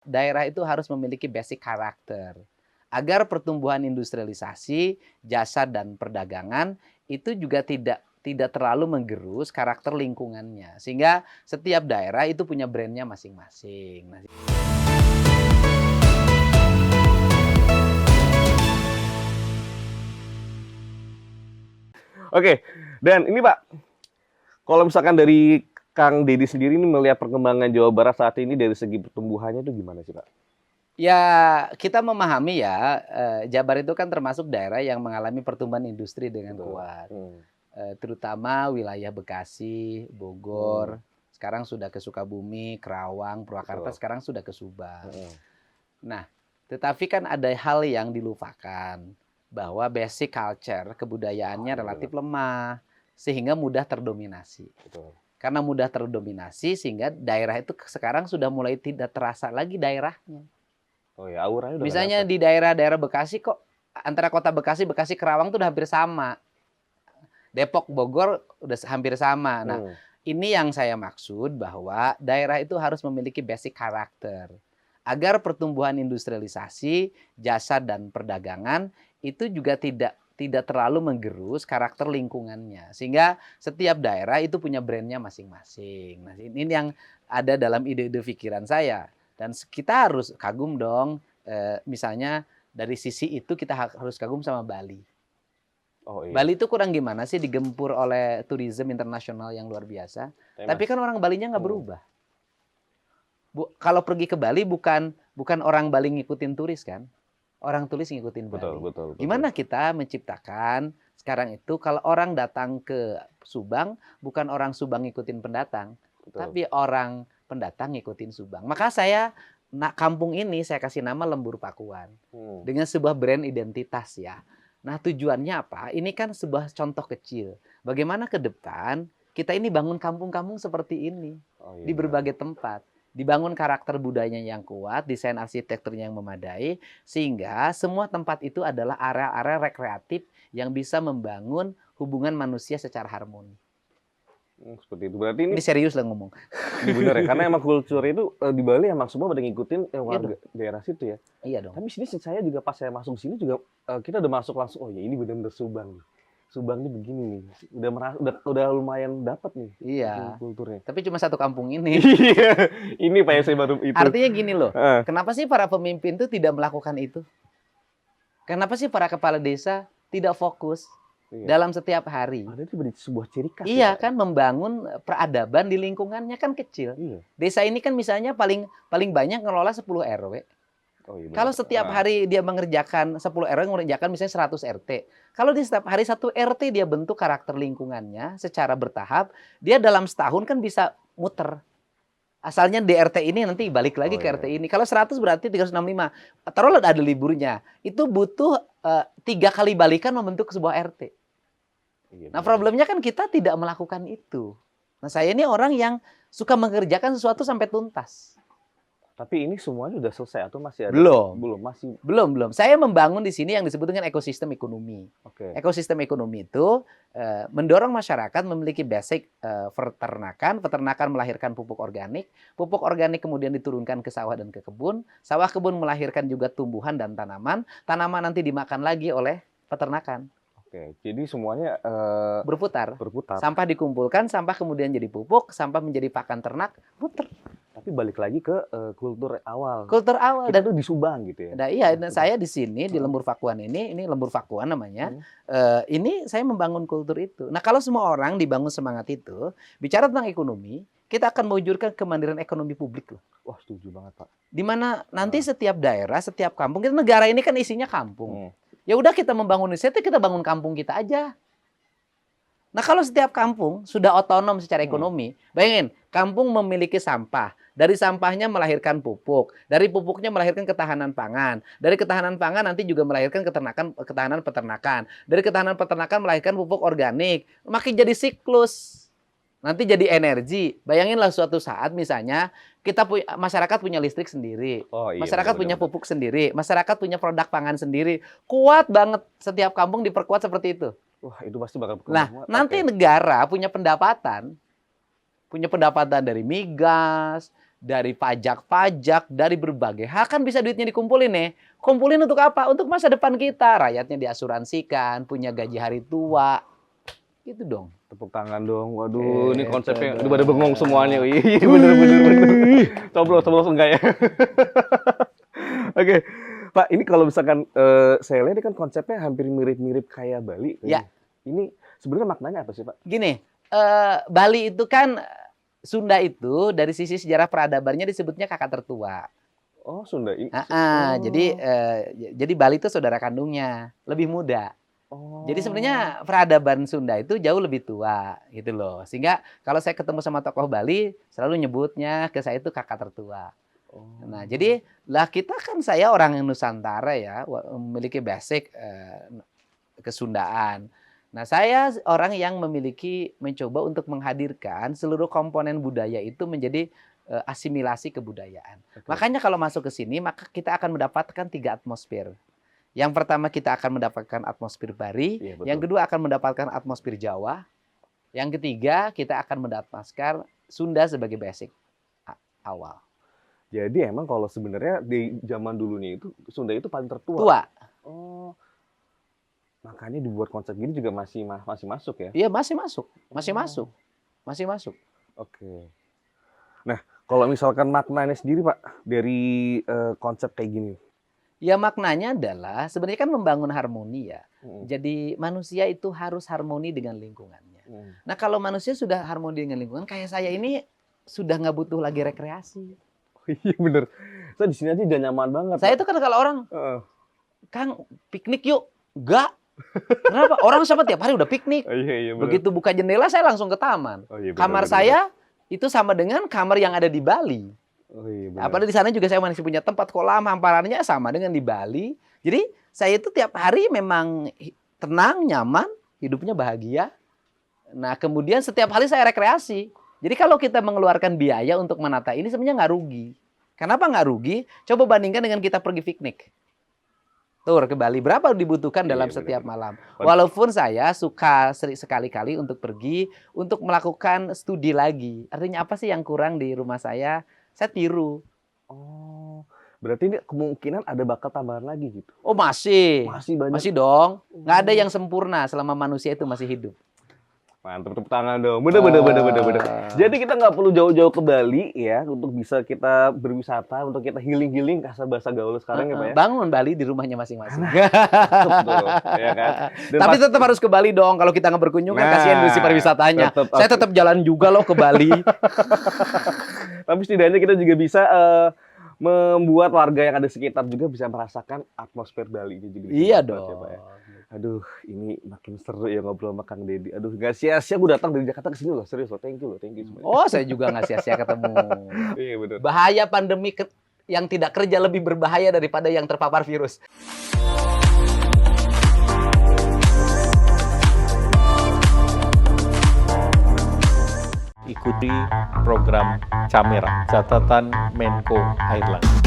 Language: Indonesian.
Daerah itu harus memiliki basic karakter. Agar pertumbuhan industrialisasi, jasa dan perdagangan itu juga tidak terlalu menggerus karakter lingkungannya. Sehingga setiap daerah itu punya brandnya masing-masing. Nah, Oke, dan ini Pak, kalau misalkan dari Kang Deddy sendiri ini melihat perkembangan Jawa Barat saat ini dari segi pertumbuhannya itu gimana sih Pak? ya, kita memahami ya, Jabar itu kan termasuk daerah yang mengalami pertumbuhan industri dengan Betul. kuat. Terutama wilayah Bekasi, Bogor, sekarang sudah ke Sukabumi, Kerawang, Purwakarta, Betul. sekarang sudah ke Subang. Nah, tetapi kan ada hal yang dilupakan, bahwa basic culture, kebudayaannya relatif lemah, sehingga mudah terdominasi. Betul. Karena mudah terdominasi, sehingga daerah itu sekarang sudah mulai tidak terasa lagi daerahnya. Oh ya, auranya udah Misalnya nggak dapet. di daerah-daerah Bekasi kok, antara kota Bekasi, Bekasi Kerawang itu udah hampir sama. Depok, Bogor udah hampir sama. Nah, ini yang saya maksud bahwa daerah itu harus memiliki basic karakter. Agar pertumbuhan industrialisasi, jasa dan perdagangan itu juga tidak terlalu menggerus karakter lingkungannya. Sehingga setiap daerah itu punya brandnya masing-masing. Nah, ini yang ada dalam ide-ide pikiran saya. Dan kita harus kagum dong, misalnya dari sisi itu kita harus kagum sama Bali. Oh, iya. Bali itu kurang gimana sih digempur oleh turisme internasional yang luar biasa. Tapi kan orang Balinya nggak berubah. Kalau pergi ke Bali bukan orang Bali ngikutin turis kan. Orang turis ngikutin Bali. Betul. Gimana kita menciptakan sekarang itu kalau orang datang ke Subang, bukan orang Subang ngikutin pendatang. Tapi orang pendatang ngikutin Subang. Maka saya, kampung ini saya kasih nama Lembur Pakuan. Dengan sebuah brand identitas ya. Nah, tujuannya apa? Ini kan sebuah contoh kecil. Bagaimana ke depan kita ini bangun kampung-kampung seperti ini di berbagai tempat. Dibangun karakter budayanya yang kuat, desain arsitekturnya yang memadai, sehingga semua tempat itu adalah area-area rekreatif yang bisa membangun hubungan manusia secara harmoni. Seperti itu. Berarti ini serius lah ngomong. Ini benar ya, karena emang kultur itu di Bali emang semua pada ngikutin warga daerah situ ya. Iya dong. Tapi sini saya juga pas saya masuk sini juga kita udah masuk langsung, oh ya ini benar-benar Subang nih. Subang ini begini nih. Udah lumayan dapat nih. Iya. Kulturnya. Tapi cuma satu kampung ini. Iya. Ini Pak yang saya baru itu. Artinya gini loh. Kenapa sih para pemimpin itu tidak melakukan itu? Kenapa sih para kepala desa tidak fokus dalam setiap hari? Ada itu sebuah ciri khas. Iya kan, membangun peradaban di lingkungannya kan kecil. Iya. Desa ini kan misalnya paling banyak ngelola 10 RW. Oh, iya, kalau setiap hari dia mengerjakan 10 RW, mengerjakan misalnya 100 RT. Kalau di setiap hari 1 RT dia bentuk karakter lingkungannya secara bertahap, dia dalam setahun kan bisa muter. Asalnya di RT ini nanti balik lagi ke RT ini. Kalau 100 berarti 365. Taruhlah ada liburnya. Itu butuh 3 kali balikan membentuk sebuah RT. Nah, problemnya kan kita tidak melakukan itu. Nah, saya ini orang yang suka mengerjakan sesuatu sampai tuntas. Tapi ini semuanya sudah selesai atau masih ada? Belum. Saya membangun di sini yang disebut dengan ekosistem ekonomi. Ekosistem ekonomi itu mendorong masyarakat memiliki basic peternakan. Peternakan melahirkan pupuk organik kemudian diturunkan ke sawah dan ke kebun. Sawah kebun melahirkan juga tumbuhan dan tanaman. Tanaman nanti dimakan lagi oleh peternakan. Jadi semuanya berputar. Sampah dikumpulkan, sampah kemudian jadi pupuk, sampah menjadi pakan ternak, muter. Tapi balik lagi ke kultur awal. Dan itu di Subang gitu ya. Nah, iya, saya di sini di Lembur Pakuan ini Lembur Pakuan namanya. Ini saya membangun kultur itu. Nah, kalau semua orang dibangun semangat itu, bicara tentang ekonomi, kita akan mewujudkan kemandirian ekonomi publik loh. Wah, setuju banget, Pak. Di mana nanti setiap daerah, setiap kampung, kita negara ini kan isinya kampung. Ya udah kita membangun Indonesia, kita bangun kampung kita aja. Nah, kalau setiap kampung sudah otonom secara ekonomi, bayangin, kampung memiliki sampah. Dari sampahnya melahirkan pupuk, dari pupuknya melahirkan ketahanan pangan, dari ketahanan pangan nanti juga melahirkan ketahanan peternakan, dari ketahanan peternakan melahirkan pupuk organik, makin jadi siklus. Nanti jadi energi. Bayanginlah suatu saat misalnya masyarakat punya listrik sendiri, masyarakat punya pupuk sendiri, masyarakat punya produk pangan sendiri. Kuat banget, setiap kampung diperkuat seperti itu. Wah, itu pasti bakal berkembang. Nah, nanti negara punya pendapatan dari migas, dari pajak-pajak, dari berbagai hal kan bisa duitnya dikumpulin nih. Kumpulin untuk apa? Untuk masa depan kita. Rakyatnya diasuransikan, punya gaji hari tua. Gitu dong. Tepuk tangan dong. Waduh, ini konsepnya dong. udah pada bengong semuanya. Iya, bener. Coblos enggak ya? Oke. Pak, ini kalau misalkan saya lihat ini kan konsepnya hampir mirip-mirip kayak Bali. Ya. Ini sebenarnya maknanya apa sih, Pak? Gini, Bali itu kan Sunda itu dari sisi sejarah peradabannya disebutnya kakak tertua. Oh, Sunda. Jadi Bali itu saudara kandungnya, lebih muda. Oh. Jadi sebenarnya peradaban Sunda itu jauh lebih tua gitu loh. Sehingga kalau saya ketemu sama tokoh Bali selalu nyebutnya ke saya itu kakak tertua. Nah, jadi lah kita kan saya orang Nusantara ya, memiliki basic kesundaan. Nah, saya orang yang mencoba untuk menghadirkan seluruh komponen budaya itu menjadi asimilasi kebudayaan. Okay. Makanya kalau masuk ke sini, maka kita akan mendapatkan 3 atmosfer. Yang pertama kita akan mendapatkan atmosfer Bari, yang kedua akan mendapatkan atmosfer Jawa, yang ketiga kita akan mendapatkan Sunda sebagai basic awal. Jadi emang kalau sebenarnya di zaman dulunya itu Sunda itu paling tertua. Tua. Oh. Makanya dibuat konsep gini juga masih masuk ya? Iya, masih masuk. Oke. Nah, kalau misalkan maknanya sendiri, Pak, dari konsep kayak gini. Ya, maknanya adalah sebenarnya kan membangun harmoni ya. Jadi manusia itu harus harmoni dengan lingkungannya. Nah, kalau manusia sudah harmoni dengan lingkungan, kayak saya ini sudah nggak butuh lagi rekreasi. Iya bener. Saya di sini aja udah nyaman banget. Saya itu kan kalau orang, Kang, piknik yuk. Enggak. Kenapa? Orang sama tiap hari udah piknik. Iya, begitu buka jendela saya langsung ke taman. Kamar saya itu sama dengan kamar yang ada di Bali. Apalagi di sana juga saya masih punya tempat kolam, hamparannya sama dengan di Bali. Jadi saya itu tiap hari memang tenang, nyaman, hidupnya bahagia. Nah, kemudian setiap hari saya rekreasi. Jadi kalau kita mengeluarkan biaya untuk menata ini sebenarnya nggak rugi. Kenapa nggak rugi? Coba bandingkan dengan kita pergi piknik. Tur ke Bali, berapa dibutuhkan dalam setiap malam? Walaupun saya suka sekali-kali untuk pergi, untuk melakukan studi lagi. Artinya apa sih yang kurang di rumah saya tiru. Oh, berarti ini kemungkinan ada bakal tambahan lagi gitu? Oh masih. Masih banyak? Masih dong. Nggak ada yang sempurna selama manusia itu masih hidup. Mantap, tepuk tangan dong. Bener. Jadi kita nggak perlu jauh-jauh ke Bali ya untuk bisa kita berwisata, untuk kita healing bahasa gaul sekarang ya Pak ya. Bangun Bali di rumahnya masing-masing. Betul, ya kan? Tapi tetap harus ke Bali dong. Kalau kita nggak berkunjung kan kasihan industri pariwisatanya. Saya tetap jalan juga loh ke Bali. Tapi setidaknya kita juga bisa membuat warga yang ada sekitar juga bisa merasakan atmosfer Bali ini juga. Iya dong. Ya, Pak ya. Aduh, ini makin seru ya ngobrol sama Kang Deddy. Aduh, nggak sia-sia gue datang dari Jakarta ke sini loh. Serius loh, thank you semuanya. Oh, saya juga nggak sia-sia ketemu. Iya, betul. Bahaya pandemi yang tidak kerja lebih berbahaya daripada yang terpapar virus. Ikuti program Camera, catatan Menko Airlangga.